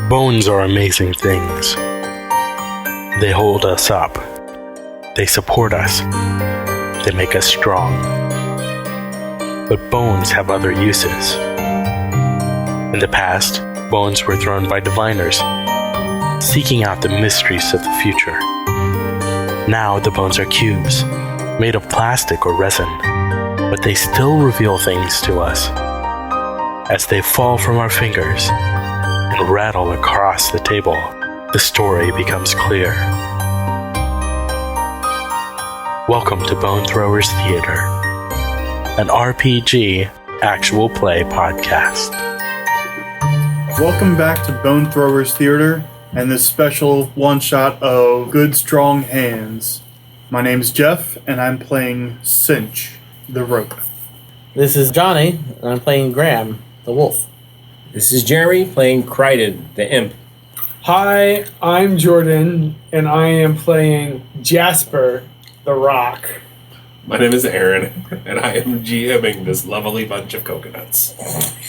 Bones are amazing things. They hold us up. They support us. They make us strong. But bones have other uses. In the past, bones were thrown by diviners, seeking out the mysteries of the future. Now the bones are cubes, made of plastic or resin, but they still reveal things to us. As they fall from our fingers and rattle across the table, the story becomes clear. Welcome to Bone Throwers Theater, an RPG actual play podcast. Welcome back to Bone Throwers Theater and this special one-shot of Good Strong Hands. My name is Jeff, and I'm playing Cinch, the rope. This is Johnny, and I'm playing Graham, the wolf. This is Jeremy, playing Kryden, the imp. Hi, I'm Jordan, and I am playing Jasper, the rock. My name is Aaron, and I am GMing this lovely bunch of coconuts.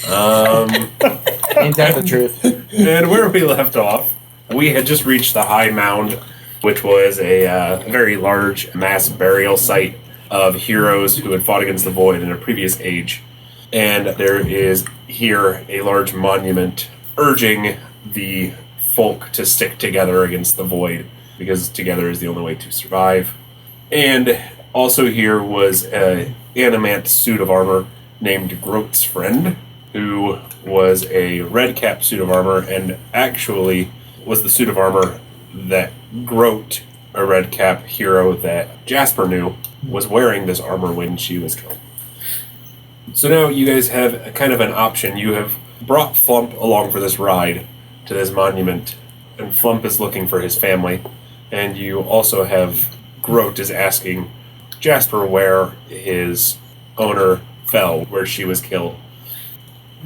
Ain't that the truth? And where we left off, we had just reached the High Mound, which was a very large mass burial site of heroes who had fought against the Void in a previous age. And there is here a large monument urging the folk to stick together against the Void, because together is the only way to survive. And also here was an animate suit of armor named Groat's Friend, who was a red cap suit of armor, and actually was the suit of armor that Groat, a red cap hero that Jasper knew, was wearing this armor when she was killed. So now you guys have a kind of an option. You have brought Flump along for this ride to this monument, and Flump is looking for his family, and you also have Groat is asking Jasper where his owner fell, where she was killed.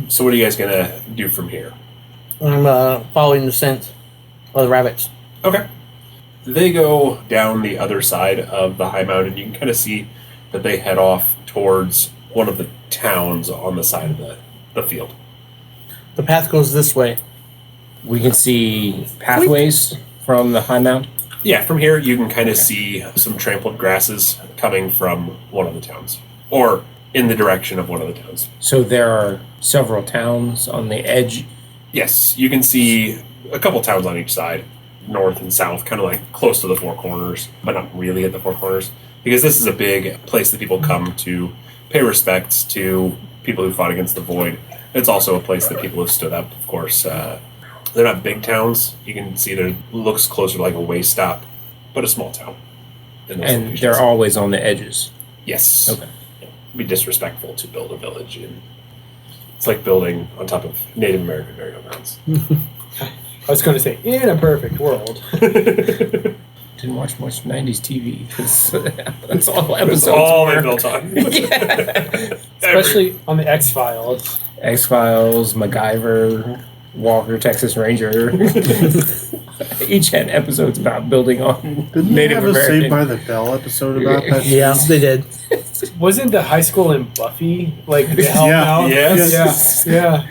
So what are you guys going to do from here? I'm following the scent of the rabbits. Okay. They go down the other side of the high mountain. You can kind of see that they head off towards one of the towns on the side of the field. The path goes this way. We can see pathways from the high mound. Yeah, from here you can kind of see some trampled grasses coming from one of the towns, or in the direction of one of the towns. So there are several towns on the edge. Yes, you can see a couple towns on each side, north and south, kind of like close to the Four Corners, but not really at the Four Corners, because this is a big place that people come to pay respects to people who fought against the Void. It's also a place that people have stood up, of course. They're not big towns. You can see that it looks closer to like a way stop, but a small town. And they're always on the edges. Yes. Okay. It'd be disrespectful to build a village. It's like building on top of Native American burial grounds. I was going to say, in a perfect world. Didn't watch much 90s TV. That's all episodes. That's all they built on. Yeah. Especially on the X-Files. X-Files, MacGyver, Walker, Texas Ranger. Each had episodes about building on Didn't Native they have American. a Saved by the Bell episode about that? Yeah, they did. Wasn't the high school in Buffy like the hell Yeah. now? Yes. Yeah.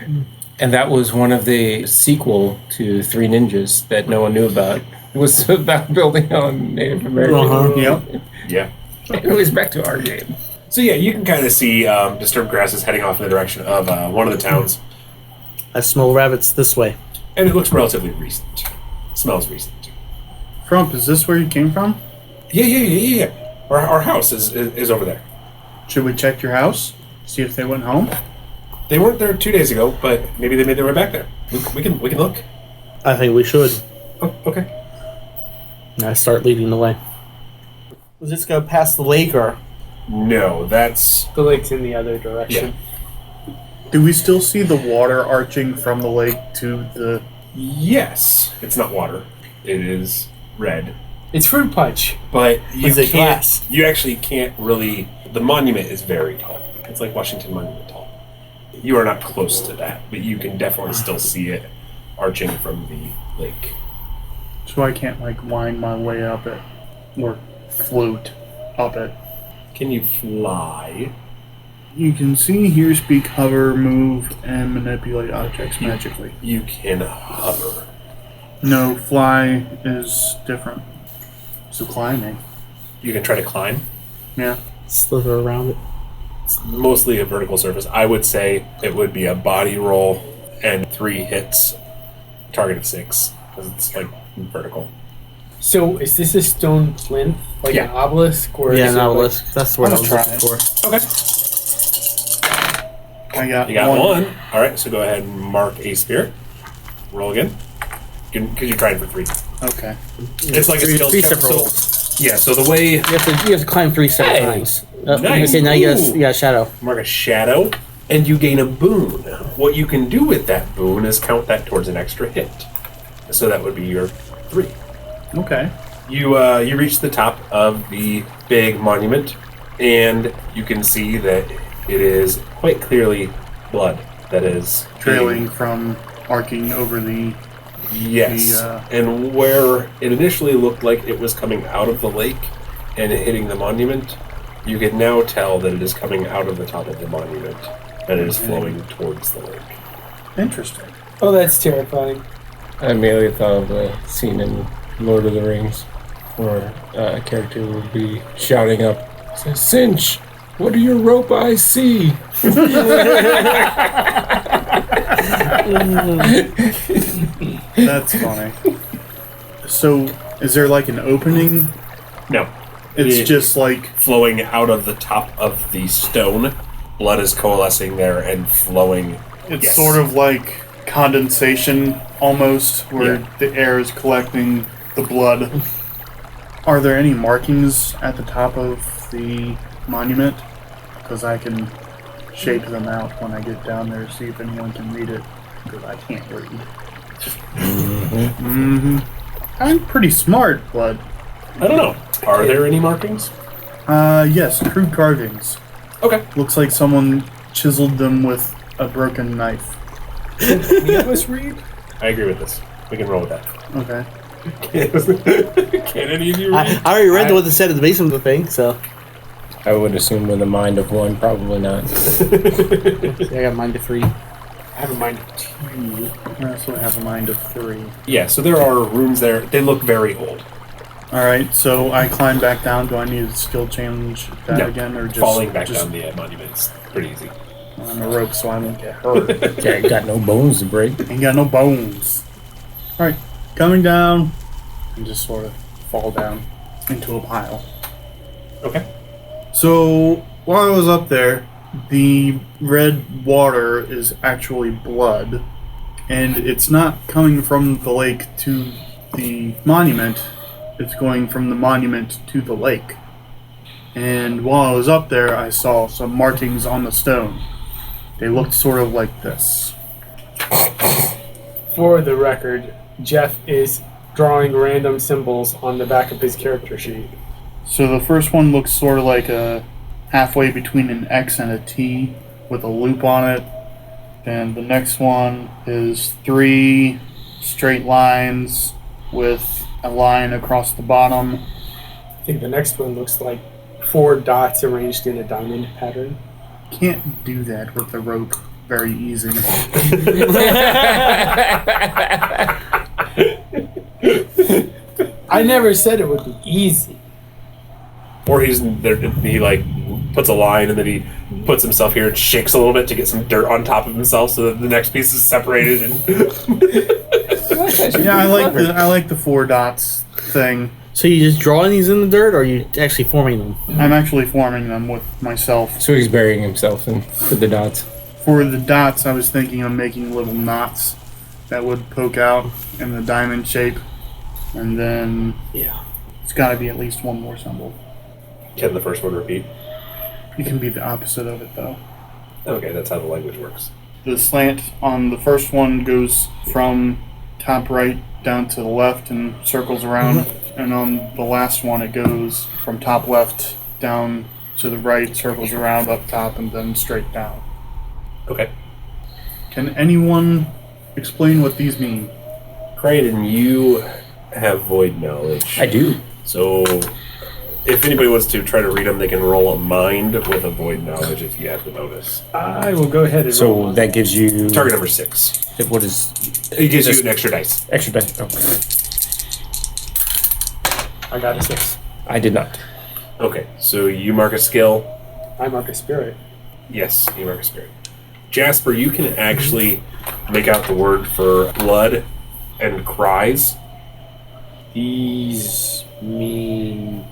And that was one of the sequel to Three Ninjas that no one knew about. It was about building on Native American. Yep. Yeah. It was back to our game. So yeah, you can kind of see disturbed grasses heading off in the direction of one of the towns. I smell rabbits this way. And it looks relatively recent. Smells recent. Frump, is this where you came from? Yeah. Our house is over there. Should we check your house? See if they went home? They weren't there 2 days ago, but maybe they made their way back there. We can look. I think we should. Oh, okay. And I start leading the way. Does this go past the lake or? No, that's... The lake's in the other direction. Do we still see the water arching from the lake to the... Yes. It's not water. It is red. It's fruit punch. But you Is it can't... glass? You actually can't really... The monument is very tall. It's like Washington Monument tall. You are not close to that, but you can definitely still see it arching from the lake. So I can't, like, wind my way up it. Or float up it. Can you fly? You can see, hear, speak, hover, move, and manipulate objects magically. You can hover. No, fly is different. So climbing. You can try to climb. Yeah. Slither around it. It's mostly a vertical surface. I would say it would be a body roll and 3 hits, target of 6, because it's like vertical. So is this a stone plinth, like Yeah. an obelisk, or Yeah, is an it obelisk. That's what I I'll was try looking it. for. Okay. I got You got one. All right, so go ahead and mark a spirit. Roll again. Because you're trying for 3. Okay. It's like Three a skill check. separate So, rolls. yeah, so the way You have to climb 3 separate Hey, times. nice. Okay, now you Ooh. got shadow. mark a shadow, and you gain a boon. What you can do with that boon is count that towards an extra hit. So that would be your 3. Okay. You reach the top of the big monument, and you can see that it is quite clearly blood that is Trailing from arcing over the. Yes, and where it initially looked like it was coming out of the lake and hitting the monument, you can now tell that it is coming out of the top of the monument and it is flowing towards the lake. Interesting. Oh, that's terrifying. I immediately thought of a scene in Lord of the Rings where a character would be shouting up, says, "Cinch, what do your rope eyes see?" That's funny. So, is there like an opening? No, It's It- just like. flowing out of the top of the stone, blood is coalescing there and flowing. It's Yes. sort of like condensation almost, where Yeah. the air is collecting the blood. Are there any markings at the top of the monument? Because I can shape them out when I get down there, see if anyone can read it. Because I can't read. Mm-hmm. I'm pretty smart, but I don't know. Are there any markings? yes, crude carvings. Okay. Looks like someone chiseled them with a broken knife. Any of us read? I agree with this. We can roll with that. Okay. Can any of you I read? already read what it said at the base of the thing, so I would assume with a mind of 1, probably not. I got mine to 3. I have a mind of 2. I also have a mind of 3. Yeah, so there are rooms there. They look very old. Alright, so I climb back down. Do I need to skill change that No, again? Or just falling back just down the monument is pretty easy. on a rope so I won't get hurt? Yeah, got no bones to break. Ain't got no bones. Alright, coming down. And just sort of fall down into a pile. Okay. So, while I was up there, the red water is actually blood. And it's not coming from the lake to the monument. It's going from the monument to the lake. And while I was up there, I saw some markings on the stone. They looked sort of like this. For the record, Jeff is drawing random symbols on the back of his character sheet. So the first one looks sort of like a halfway between an X and a T with a loop on it. And the next one is 3 straight lines with a line across the bottom. I think the next one looks like 4 dots arranged in a diamond pattern. Can't do that with the rope very easy. I never said it would be easy. Or he like puts a line and then he puts himself here and shakes a little bit to get some dirt on top of himself so that the next piece is separated. And Yeah, I like the 4 dots thing. So you just drawing these in the dirt, or are you actually forming them? I'm actually forming them with myself. So he's burying himself in with the dots. For the dots, I was thinking of making little knots that would poke out in the diamond shape. And then Yeah. it's got to be at least one more symbol. can the first one repeat? It can be the opposite of it, though. Okay, that's how the language works. The slant on the first one goes from top right down to the left and circles around. And on the last one, it goes from top left down to the right, circles around up top, and then straight down. Okay. Can anyone explain what these mean? Kryden, you have void knowledge. I do. So, if anybody wants to try to read them, they can roll a mind with a void knowledge if you have the bonus. I will go ahead and roll So one. that gives you Target number 6. What is It gives you an extra dice. extra dice? Oh, I got a 6. I did not. Okay, so you mark a skill. I mark a spirit. Yes, you mark a spirit. Jasper, you can actually make out the word for blood and cries. These mean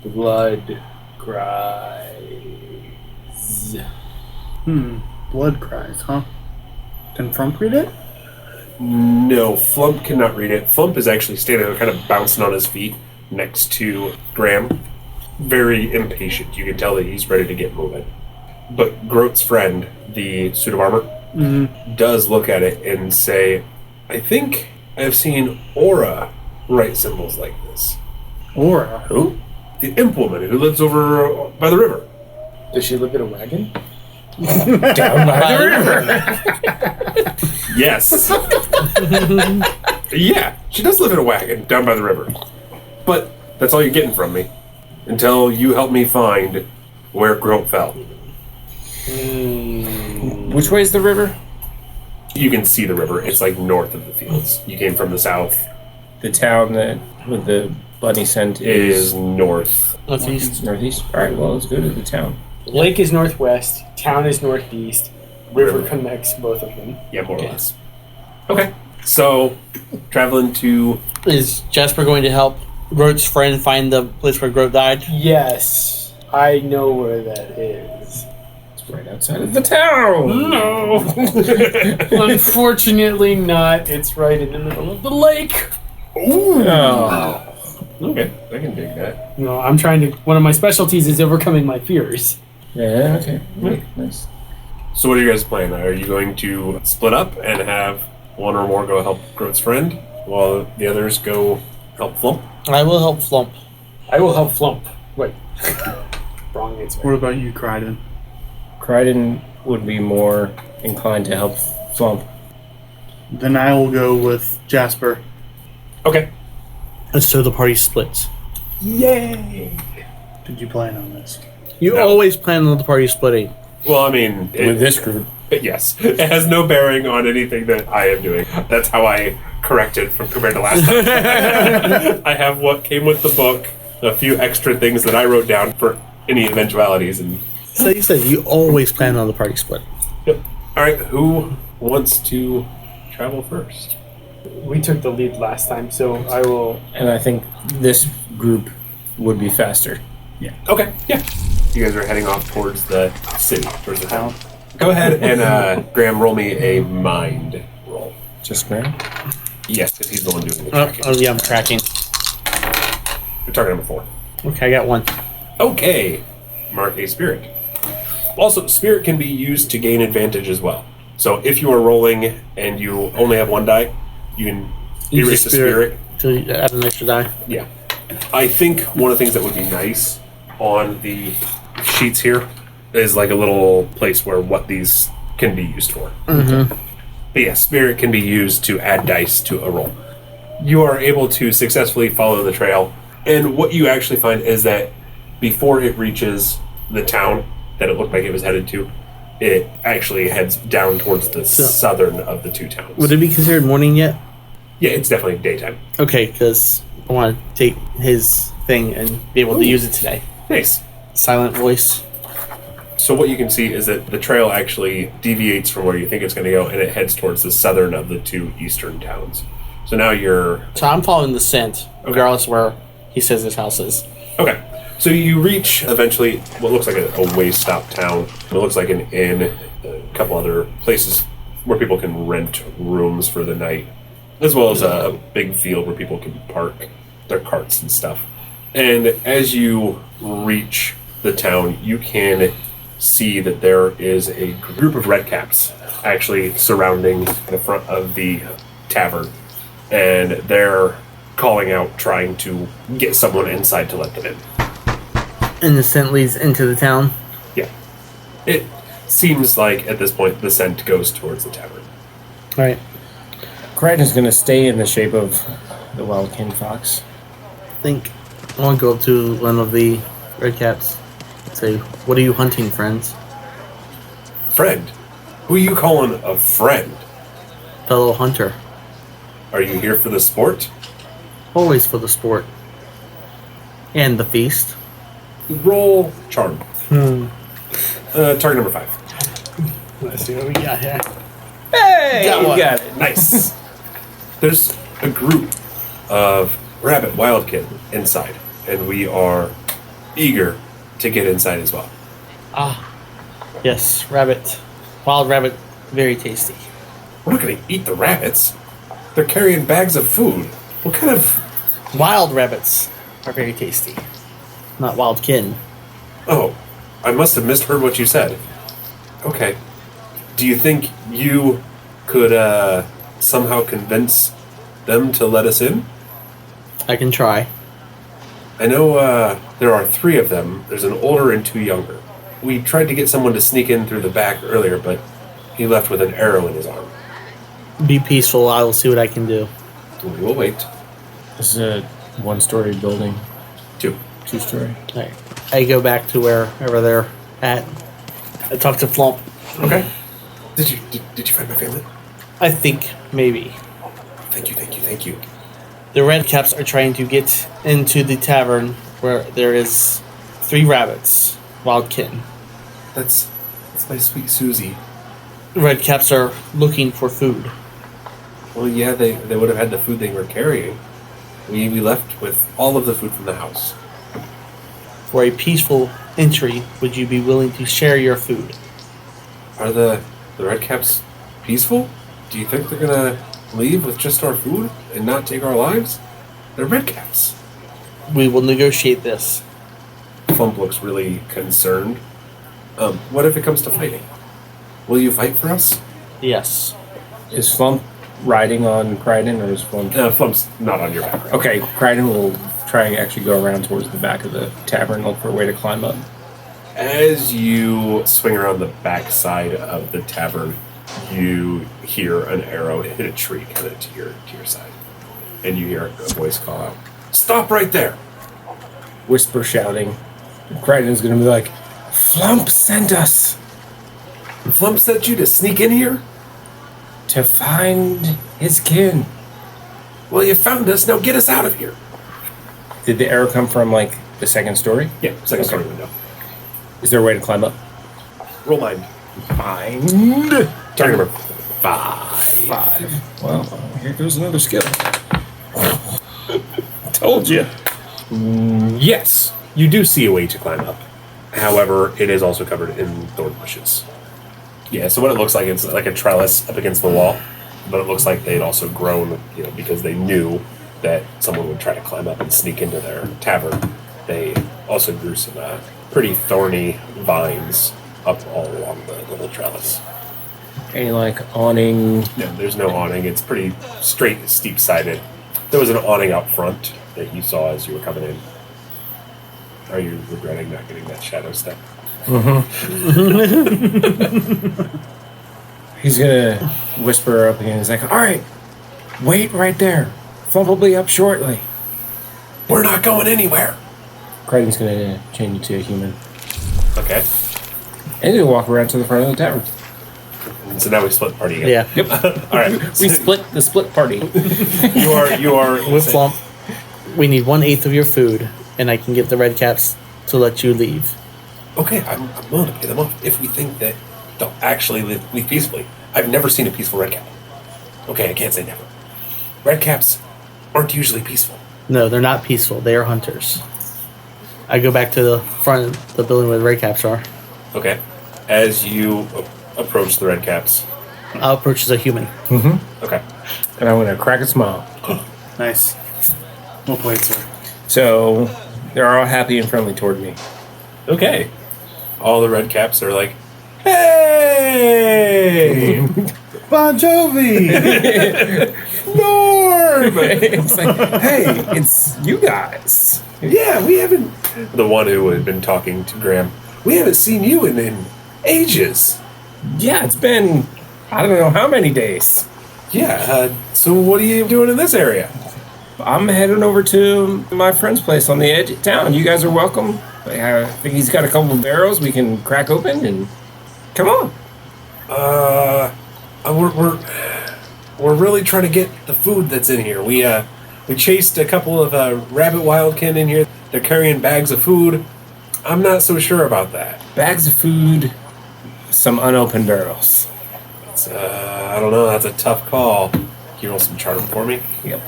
blood cries. Blood cries, huh? Can Frump read it? No, Flump cannot read it. Flump is actually standing there kind of bouncing on his feet next to Graham. Very impatient. You can tell that he's ready to get moving. But Groat's friend, the suit of armor, does look at it and say, I think I've seen Aura write symbols like this. Aura. Who? The imp woman who lives over by the river. Does she live in a wagon? Down by the river. Yes. Yeah, she does live in a wagon down by the river. But that's all you're getting from me. Until you help me find where Groat fell. Which way is the river? You can see the river. It's like north of the fields. You came from the south. The town that with the bunny scent Is north. Northeast. northeast. All right, well, let's go to the town. Lake is northwest. Town is northeast. River connects both of them. Yeah, more or less. Okay. So, traveling to... Is Jasper going to help Groat's friend find the place where Groat died? Yes, I know where that is. It's right outside of the town. No, unfortunately not. It's right in the middle of the lake. Oh. Okay, I can dig that. No, I'm trying to. One of my specialties is overcoming my fears. Yeah, okay. Nice. So what are you guys planning? Are you going to split up and have one or more go help Groat's friend, while the others go help Flump? I will help Flump. I will help Flump. Wait, wrong answer. What about you, Kryden? Kryden would be more inclined to help Flump. Then I will go with Jasper. Okay. And so the party splits. Yay! Did you plan on this? You No. always plan on the party splitting. Well, I mean... With this group. Yes. It has no bearing on anything that I am doing. That's how I correct it from compared to last time. I have what came with the book, a few extra things that I wrote down for any eventualities, and... So you said you always plan on the party split. Yep. Alright, who wants to travel first? We took the lead last time, so I will. And I think this group would be faster. Okay, yeah. You guys are heading off towards the city, towards the town. Go ahead and, Graham, roll me a mind roll. Just Graham? Yes, because he's the one doing the Oh, tracking. yeah, I'm tracking. You're target number 4. Okay, I got one. Okay. Mark a spirit. Also, spirit can be used to gain advantage as well. So if you are rolling and you only have one die, you can Use erase the the spirit. To add an extra die. Yeah. I think one of the things that would be nice on the sheets here is like a little place where what these can be used for. Mm-hmm. But yeah, spirit can be used to add dice to a roll. You are able to successfully follow the trail, and what you actually find is that before it reaches the town that it looked like it was headed to, it actually heads down towards the southern of the two towns. Would it be considered morning yet? Yeah, it's definitely daytime. Okay, because I want to take his thing and be able to use it today. Nice. Silent voice. So what you can see is that the trail actually deviates from where you think it's going to go, and it heads towards the southern of the two eastern towns. So now you're... So I'm following the scent, regardless where he says his house is. Okay. So you reach, eventually, what looks like a way-stop town. It looks like an inn, a couple other places where people can rent rooms for the night, as well as a big field where people can park their carts and stuff. And as you reach the town, you can see that there is a group of redcaps actually surrounding the front of the tavern. And they're calling out, trying to get someone inside to let them in. And the scent leads into the town. Yeah. It seems like at this point the scent goes towards the tavern. All right. Kryden's going to stay in the shape of the wild king fox. I think I want to go up to one of the redcaps. Say, what are you hunting, friends? Friend? Who are you calling a friend? fellow hunter. Are you here for the sport? Always for the sport. And the feast. Roll charm. Target number 5. Let's see what we got here. Hey, Got you one. got it. Nice. There's a group of rabbit wildkin inside, and we are eager to get inside as well. Ah, yes, rabbit. Wild rabbit, very tasty. We're not going to eat the rabbits. They're carrying bags of food. What kind of... Wild rabbits are very tasty. Not wild kin. Oh, I must have misheard what you said. Okay. Do you think you could somehow convince them to let us in? I can try. I know there are 3 of them. There's an older and 2 younger. We tried to get someone to sneak in through the back earlier, but he left with an arrow in his arm. Be peaceful, I will see what I can do. We will wait. This is a 1-story building. 2. 2-story. Alright. I go back to wherever they're at. I talk to Flump. Okay. Did you find my family? I think maybe. Thank you. The red caps are trying to get into the tavern where there is 3 rabbits, wild kin. That's my sweet Susie. The red caps are looking for food. Well, yeah, they would have had the food they were carrying. We left with all of the food from the house. For a peaceful entry, would you be willing to share your food? Are the red caps peaceful? Do you think they're gonna leave with just our food and not take our lives? They're red caps. We will negotiate this. Flump looks really concerned. What if it comes to fighting? Will you fight for us? Yes. Is Flump riding on Kryden, or is Flump... Flump's not on your back. Right? Okay, Kryden will try and actually go around towards the back of the tavern, look for a way to climb up. As you swing around the back side of the tavern, you hear an arrow hit a tree kind of to your side. And you hear a voice call out, "Stop right there!" Whisper shouting. Kryden's gonna be like, Flump sent us Flump sent you to sneak in here? to find his kin. Well, you found us, now get us out of here. Did the arrow come from, like, the 2nd story? Yeah, second story window. Is there a way to climb up? Roll mind. Find. Target number 5. Well, here goes another skill. Told you. Yes, you do see a way to climb up. However, it is also covered in thorn bushes. Yeah, so what it looks like, it's like a trellis up against the wall, but it looks like they'd also grown, because they knew that someone would try to climb up and sneak into their tavern. They also grew some pretty thorny vines up all along the little trellis. Any, like, awning? No, there's no awning. It's pretty straight, steep-sided. There was an awning out front that you saw as you were coming in. Are you regretting not getting that shadow step? He's gonna whisper up again. He's like, alright, wait right there. Flump will be up shortly. We're not going anywhere. Kryden's gonna change into a human. Okay. And he'll walk around to the front of the tavern. And so now we split party again. Yeah. Yep. All right. We split the split party. You are With Flump, we need 1/8 of your food, and I can get the red caps to let you leave. Okay, I'm willing to pay them off if we think that they'll actually leave peacefully. I've never seen a peaceful red cap. Okay, I can't say never. Red caps aren't usually peaceful. No, they're not peaceful. They are hunters. I go back to the front of the building where the red caps are. Okay. As you approach the red caps. I'll approach as a human. Okay. And I'm gonna crack a smile. Nice. Well played, sir. So they're all happy and friendly toward me. Okay. All the red caps are like, "Hey! Bon Jovi! Norm! It's like, hey, it's you guys. Yeah, we haven't..." The one who had been talking to Graham, "We haven't seen you in ages." Yeah, it's been I don't know how many days. Yeah, so what are you doing in this area? I'm heading over to my friend's place on the edge of town. You guys are welcome. I think he's got a couple of barrels we can crack open and come on. We're really trying to get the food that's in here. We chased a couple of rabbit wildkin in here. They're carrying bags of food. I'm not so sure about that. Bags of food, some unopened barrels. It's, I don't know. That's a tough call. Can you roll some charm for me? Yep.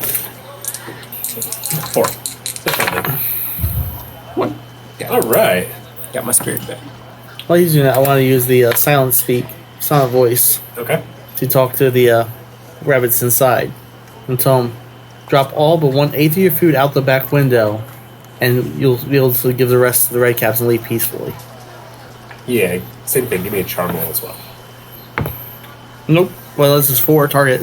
4. Definitely. 1. All right. Got my spirit back. While he's doing that, I want to use the silent voice Okay. to talk to the rabbits inside and tell them, drop all but 1/8 of your food out the back window, and you'll be able to give the rest to the red caps and leave peacefully. Yeah, same thing. Give me a charm roll as well. Nope. Well, this is 4 target.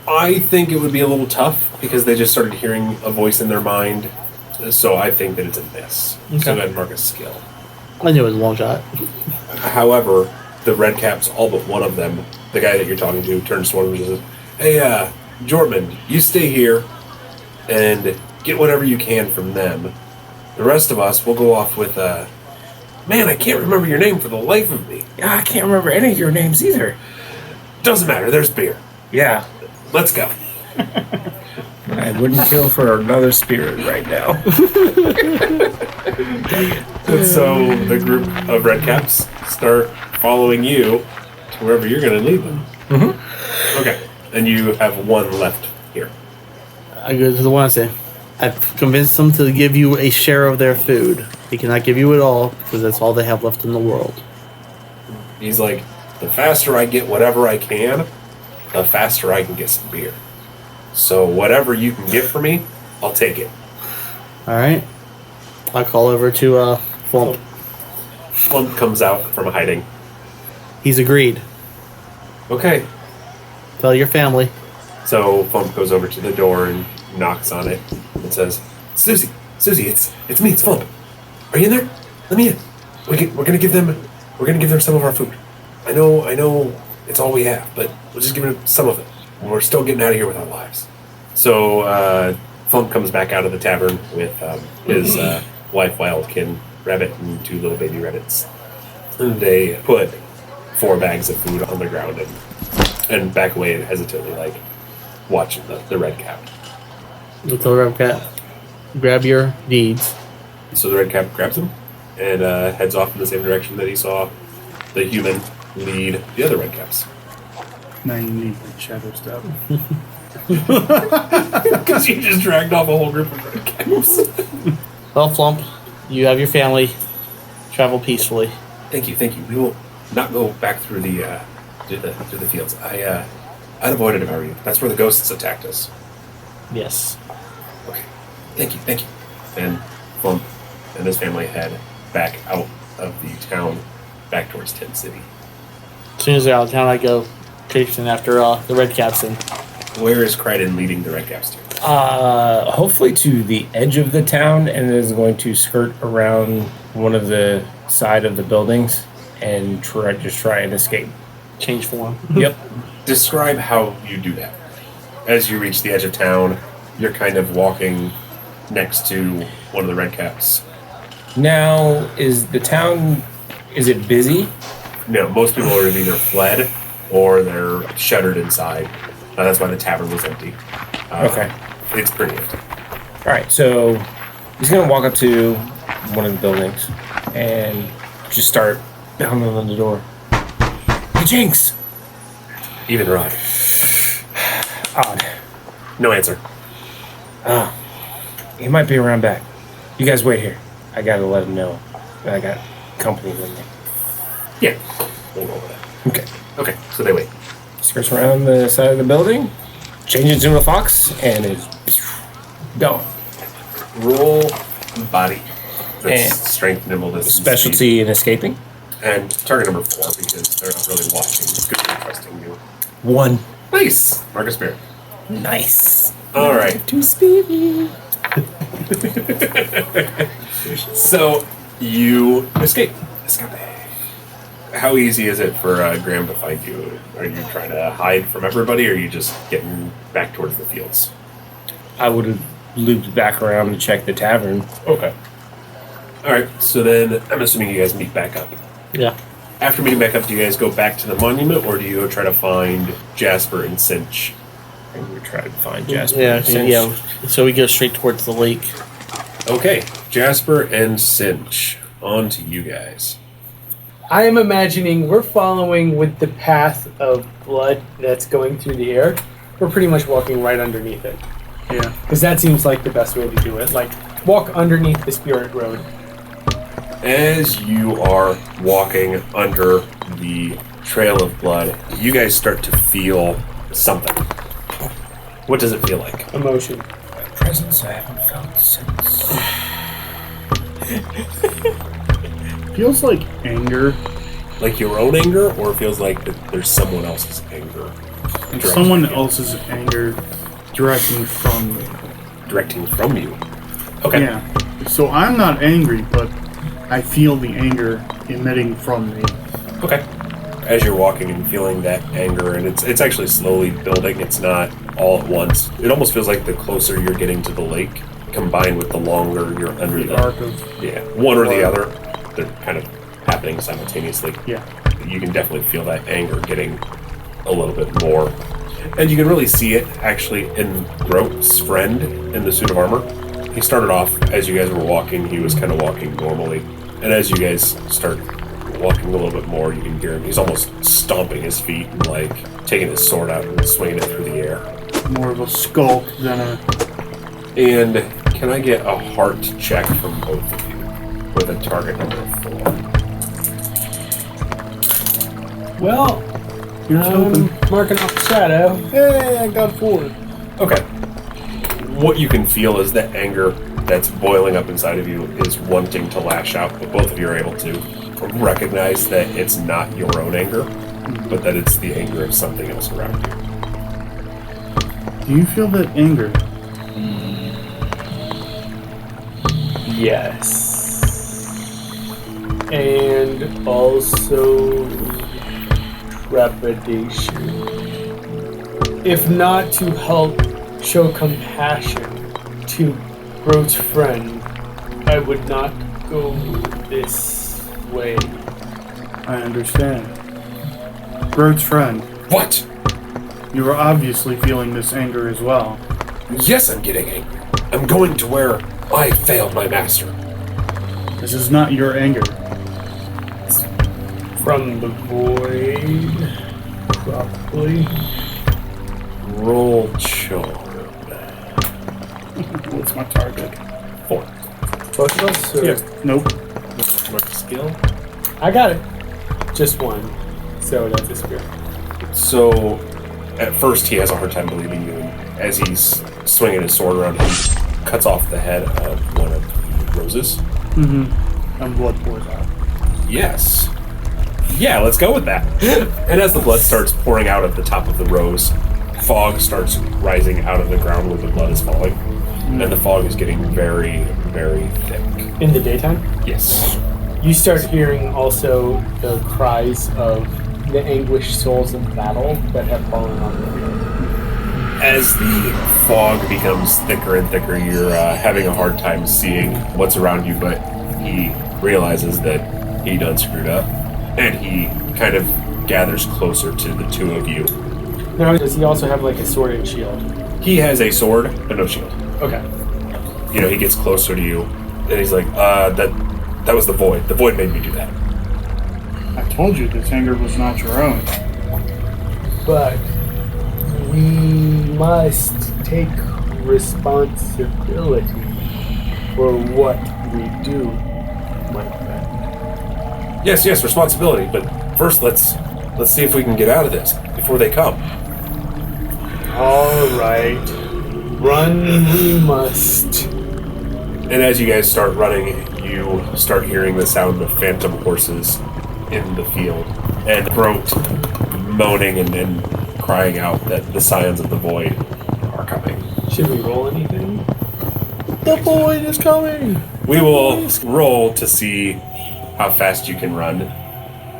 I think it would be a little tough because they just started hearing a voice in their mind. So I think that it's a miss. Okay. So go ahead and mark a skill. I knew it was a long shot. However, the red caps, all but one of them, the guy that you're talking to, turns to one of them and says, "Hey, Jortman, you stay here and get whatever you can from them. The rest of us, we'll go off with, man, I can't remember your name for the life of me. I can't remember any of your names either. Doesn't matter, there's beer. Yeah. Let's go." I wouldn't kill for another spirit right now. And so the group of red caps start following you to wherever you're going to lead them. Mm-hmm. Okay. And you have one left here. I go to the one I say, I've convinced them to give you a share of their food. They cannot give you it all because that's all they have left in the world. He's like, the faster I get whatever I can, the faster I can get some beer. So whatever you can get for me, I'll take it. All right. I call over to Flump. Flump comes out from hiding. He's agreed. Okay. Tell your family. So Flump goes over to the door and knocks on it and says, Susie, it's me, it's Flump. Are you in there? Let me in. We're gonna give them some of our food. I know it's all we have, but we'll just give them some of it. We're still getting out of here with our lives. So Flump comes back out of the tavern with his wife, Wildkin Rabbit, and 2 little baby rabbits. And they put 4 bags of food on the ground and back away hesitantly, like watching the red cap. You tell the red cap, grab your deeds. So the red cap grabs him and heads off in the same direction that he saw the human lead the other red caps. Now you need the shadow step. Because you just dragged off a whole group of red caps. Well, Flump, you have your family. Travel peacefully. Thank you. We will not go back through the fields. I'd avoid it if I were you. That's where the ghosts attacked us. Yes. Okay. Thank you. And Flump and his family head back out of the town, back towards Tent City. As soon as they're out of town, I go chasing after the red caps in. Where is Kryden leading the red caps to? Hopefully to the edge of the town, and is going to skirt around one of the side of the buildings and try and escape. Change form. Yep. Describe how you do that. As you reach the edge of town, you're kind of walking next to one of the red caps. Now, is it busy? No, most people are either fled or they're shuttered inside. That's why the tavern was empty. Okay. It's pretty empty. All right, so he's going to walk up to one of the buildings and just start pounding on the door. Hey, Jinx! Even Rod. Odd. No answer. He might be around back. You guys wait here. I got to let him know that I got company with me. Yeah. We'll roll with that. Okay, so they wait. Skirts around the side of the building, changes into a fox, and is gone. Roll body. That's And strength, nimbleness, and Specialty speed. in escaping. And target number 4 because they're not really watching. It's good for trusting you. 1. Nice! Marcus Spirit. Nice. Alright. Too speedy. So, you escape. How easy is it for Graham to find you? Are you trying to hide from everybody, or are you just getting back towards the fields? I would have looped back around to check the tavern. Okay. Alright, so then I'm assuming you guys meet back up. Yeah. After meeting back up, do you guys go back to the monument, or do you go try to find Jasper and Cinch? I think we try to find Jasper. Yeah, and Cinch. yeah. So we go straight towards the lake. Okay, Jasper and Cinch. On to you guys. I am imagining we're following with the path of blood that's going through the air. We're pretty much walking right underneath it. Yeah. Because that seems like the best way to do it. Like, walk underneath the spirit road. As you are walking under the trail of blood, you guys start to feel something. What does it feel like? Emotion. Presence I haven't felt since. Feels like anger. Like your own anger, or it feels like that there's someone else's anger? Like directing someone you? else's anger directing from me. Directing from you. Okay. Yeah. So I'm not angry, but I feel the anger emitting from me. Okay. As you're walking and feeling that anger, and it's actually slowly building, it's not all at once. It almost feels like the closer you're getting to the lake, combined with the longer you're under The arc of one or the other, they're kind of happening simultaneously. yeah. You can definitely feel that anger getting a little bit more. And you can really see it actually in Groat's friend in the suit of armor. He started off, as you guys were walking, he was kind of walking normally. And as you guys start walking a little bit more, you can hear him. He's almost stomping his feet and like taking his sword out and swinging it through the air. More of a skulk than a. And can I get a heart check from both of you with a target number 4? Well, Here's hoping. marking off the shadow. Hey, I got 4. Okay. What you can feel is that anger that's boiling up inside of you is wanting to lash out, but both of you are able to recognize that it's not your own anger, but that it's the anger of something else around you. Do you feel that anger? Yes. And also trepidation. If not to help show compassion to Groat's friend, I would not go this way. I understand. Groat's friend, What? you are obviously feeling this anger as well. Yes, I'm getting angry. I'm going to where I failed my master. This is not your anger. From the void, probably. Roll charm. What's my target? 4. Both of us? Or? Nope. Mark skill. I got it. Just one. So that's a spirit. So, at first, he has a hard time believing you. And as he's swinging his sword around, he cuts off the head of one of the roses. Mm-hmm. And blood pours out. Yes. Yeah, let's go with that. And as the blood starts pouring out at the top of the rose, fog starts rising out of the ground where the blood is falling. And the fog is getting very, very thick. In the daytime? Yes. You start hearing also the cries of the anguished souls in battle that have fallen on the field. As the fog becomes thicker and thicker, you're having a hard time seeing what's around you, but he realizes that he done screwed up. And he kind of gathers closer to the two of you. Now, does he also have like a sword and shield? He has a sword, but no shield. Okay. You know, he gets closer to you, and he's like, that was the void. The void made me do that. I told you this anger was not your own. But we must take responsibility for what we do, my friend. Yes, responsibility, but first let's see if we can get out of this before they come. All right. Run we must. And as you guys start running, you start hearing the sound of phantom horses in the field, and Groat moaning and crying out that the signs of the void are coming. Should we roll anything? The void is coming! We will roll to see how fast you can run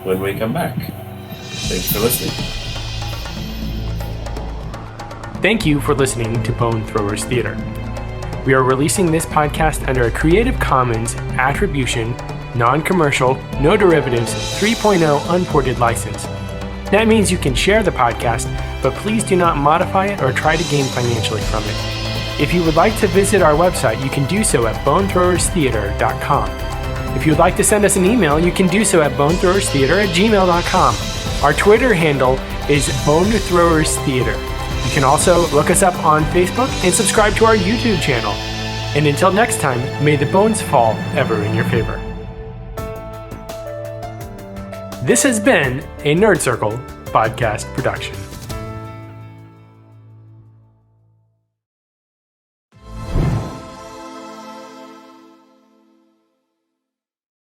when we come back. Thanks for listening. Thank you for listening to Bone Throwers Theater. We are releasing this podcast under a Creative Commons Attribution, non-commercial, no derivatives, 3.0 unported license. That means you can share the podcast, but please do not modify it or try to gain financially from it. If you would like to visit our website, you can do so at bonethrowerstheater.com. If you would like to send us an email, you can do so at bonethrowerstheater@gmail.com. Our Twitter handle is bonethrowerstheater. You can also look us up on Facebook and subscribe to our YouTube channel. And until next time, may the bones fall ever in your favor. This has been a Nerd Circle podcast production.